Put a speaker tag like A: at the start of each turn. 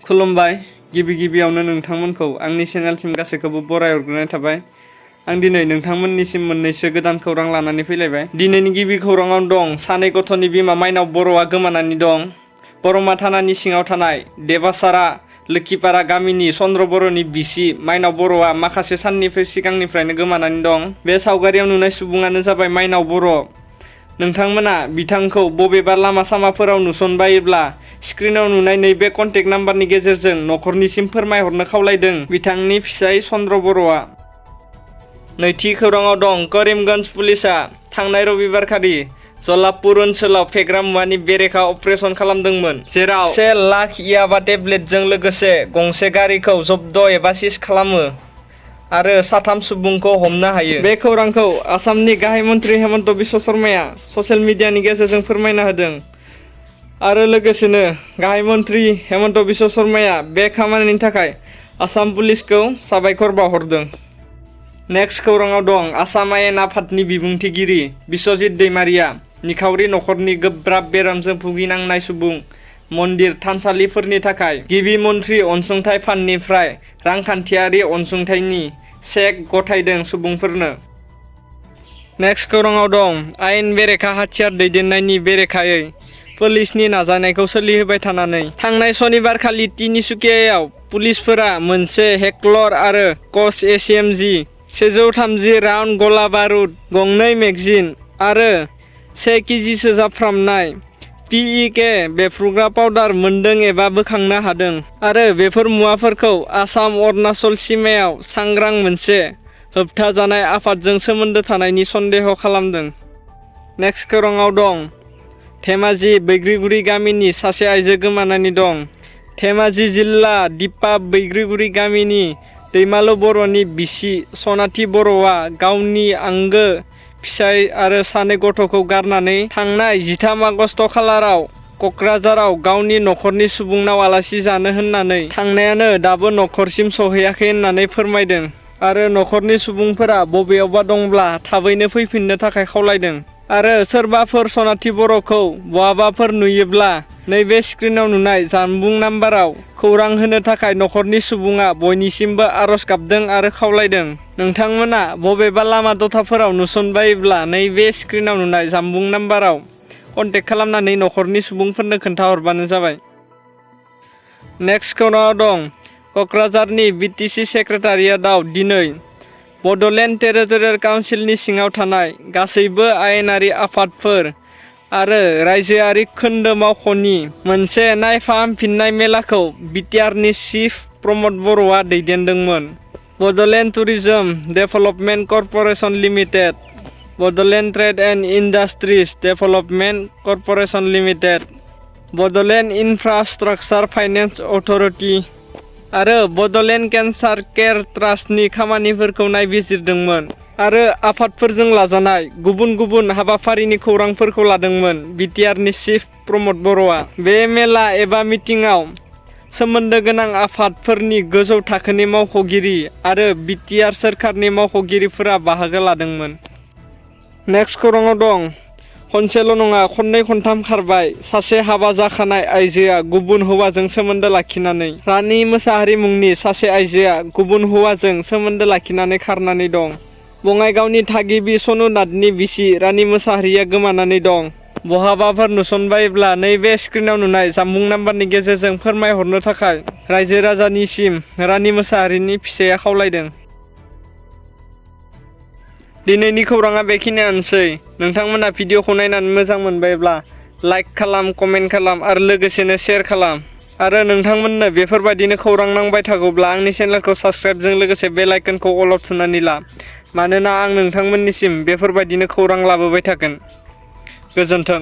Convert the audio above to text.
A: खुलुमबाय गिबियावनो नोंथांमोनखौ आंनि चेनेलसिम गासैखौबो बराय हरग्रोनाय थाबाय। आं दिनै नोंथांमोननिसिम मोननैसो गोदान खौरां लानानै फैलायबाय। दिनैनि गिबि खौराङाव दं सानै गथ'नि बिमा माइनाव बर'आ गोमानानै दं। बरमा थानानि सिङाव थानाय देबासारा लोखिपारा गामिनि चन्द्र बर'नि बिसि माइनाव बर'आ माखासे साननिफ्राय सिगांनिफ्रायनो गोमानानै दं। बे सावगारियाव नुनाय सुबुङानो जाबाय माइनाव बर'। नोंथांमोना बिथांखौ बबेबा लामा सामाफोराव नुसनबायोब्ला स्क्रिनाव नुनाय नैबे कन्टेक्ट नाम्बारनि गेजेरजों न'खरनिसिम फोरमायहरनो खावलायदों बिथांनि फिसाय चन्द्र बर'आ। नैथि खौराङाव दं करिमगन्ज पुलिसआ थांनाय रबिबारखालि जलापुर ओनसोलाव फेग्रा मुवानि बेरेखा अपारेसन खालामदोंमोन, जेराव 1 लाख याबा टेब्लेटजों लोगोसे गंसे गारिखौ जब्द एबा सिज खालामो आरो 3 सुबुंखौ हमनो हायो। बे खौरांखौ आसामनि गाहाय मन्त्रि हेमन्त बिश्व शर्माया ससियेल मिडियानि गेजेरजों फोरमायना होदों आरो लोगोसेनो गाहाय मन्त्रि हेमन्त बिश्व शर्माया बे खामानिनि थाखाय आसाम पुलिसखौ साबायखर बावहरदों। नेक्स्ट खौराङाव दं आसाम आयेन आफादनि बिबुंथिगिरि बिश्वजित दैमारिया निखावरि नखरनि गोब्राब बेरामजों भुगिनांनाय सुबुं, मन्दिर थानसालिफोरनि थाखाय गिबि मन्त्रि अनसुंथाइ फान्डनिफ्राय रांखान्थियारि अनसुंथाइनि चेक गथायदों सुबुंफोरनो। नेक्स्ट खौराङाव दं आयेन बेरेखा हाथियार दैदेननायनि बेरेखायै पुलिसनि नाजानायखौ सोलिहोबाय थानानै थांनाय सनिबारखालि तिनिसुकियायाव पुलिसफोरा मोनसे हेक्लर आरो कस एसिएमजि 130 राउन्ड गला बारुद, 2 मेगजिन आरो 1 केजिसो जाफ्रामनाय पिइके बेफ्रुग्रा पाउडार मोनदों एबा बोखांनो हादों आरो बेफोर मुवाफोरखौ आसाम अरुणाचल सिमायाव सांग्रां मोनसे होबथाजानाय आफादजों सोमोन्दो थानायनि सन्देह खालामदों। नेक्स्ट खौराङाव दं धेमाजि बैग्रिगुरि गामिनि सासे आइजो गोमानानै दं। धेमाजि जिल्ला दिपा बैग्रिगुरि गामिनि दैमालु बर'नि बिसि सनाथि बर'आ गावनि आंगो फिसाय आरो 2 गथ'खौ गारनानै थांनाय 13 आगस्ट खालाराव क'क्राझाराव गावनि नखरनि सुबुंनाव आलासि जानो होननानै थांनायानो दाबो नखरसिम सहैयाखै होननानै फोरमायदों आरो नखरनि सुबुंफोरा बबेयावबा दंब्ला थाबैनो फैफिननो थाखाय खावलायदों। आरो सोरबाफोर सनाथि बर'खौ बहाबाफोर नुयोब्ला नैबे स्क्रिनाव नुनाय जानबुं नाम्बाराव खौरां होनो थाखाय नखरनि सुबुङा बयनिसिमबो आरज गाबदों आरो खावलायदों। नोंथांमोना बबेबा लामा दथाफोराव नुसनबायोब्ला नैबे स्क्रिनाव नुनाय जानबुं नाम्बाराव कन्टेक्ट खालामनानै नखरनि सुबुंफोरनो खोन्थाहरबानो जाबाय। नेक्स्ट खौराङाव दं क'क्राझारनि बिटिसि सेक्रेटारियेटआव दिनै बड'लेण्ड टेरिटरियेल काउन्सिलनि सिङाव थानाय गासैबो आयेनारि आफादफोर आरो रायजोआरि खोन्दो मावख'नि मोनसे नायफाहामफिननाय मेलाखौ बिटिआरनि चिफ प्रमद बर'आ दैदेनदोंमोन। Bodoland tourism development corporation limited, Bodoland trade and industries development corporation limited, Bodoland infrastructure finance authority आरो बड'लेण्ड केन्सार केयार ट्रास्टनि खामानिफोरखौ नायबिजिरदोंमोन आरो आफादफोरजों लाजानाय गुबुन गुबुन हाबाफारिनि खौरांफोरखौ लादोंमोन बिटिआरनि चिफ प्रमद बर'आ। बे मेला एबा मिटिंआव सोमोन्दो गोनां आफादफोरनि गोजौ थाखोनि मावख'गिरि आरो बिटिआर सोरखारनि मावख'गिरिफोरा बाहागो लादोंमोन। नेक्स्ट खौराङाव दं खनसेल' नङा खननै खनथाम खारबाय सासे हाबा जाखानाय आइजोआ गुबुन हौवाजों सोमोन्दो लाखिनानै। रानि मोसाहारि मुंनि सासे आइजोआ गुबुन हौवाजों सोमोन्दो लाखिनानै खारनानै दं। बङाइगावनि थागिबि सनु नाथनि बिसि रानि मोसाहारिया गोमानानै दं। बहाबाफोर नुसनबायोब्ला नैबे स्क्रिनाव नुनाय जानबुं नाम्बारनि गेजेरजों फोरमायहरनो थाखाय रायजो राजानिसिम रानि मोसाहारिनि फिसाया खावलायदों। दिनैनि खौराङा बेखिनियानोसै। नोंथांमोना भिडिअखौ नायनानै मोजां मोनबायब्ला लाइक खालाम, कमेन्ट खालाम आरो लोगोसेनो शेयार खालाम। आरो नोंथांमोननो बेफोरबायदिनो खौरां नांबाय थागौब्ला आंनि चेनेलखौ साबस्क्राइबजों लोगोसे बेल आइकनखौ अलआव थुनानै ला, मानोना आं नोंथांमोननिसिम बेफोरबायदिनो खौरां लाबोबाय थागोन। गोजोन्थों।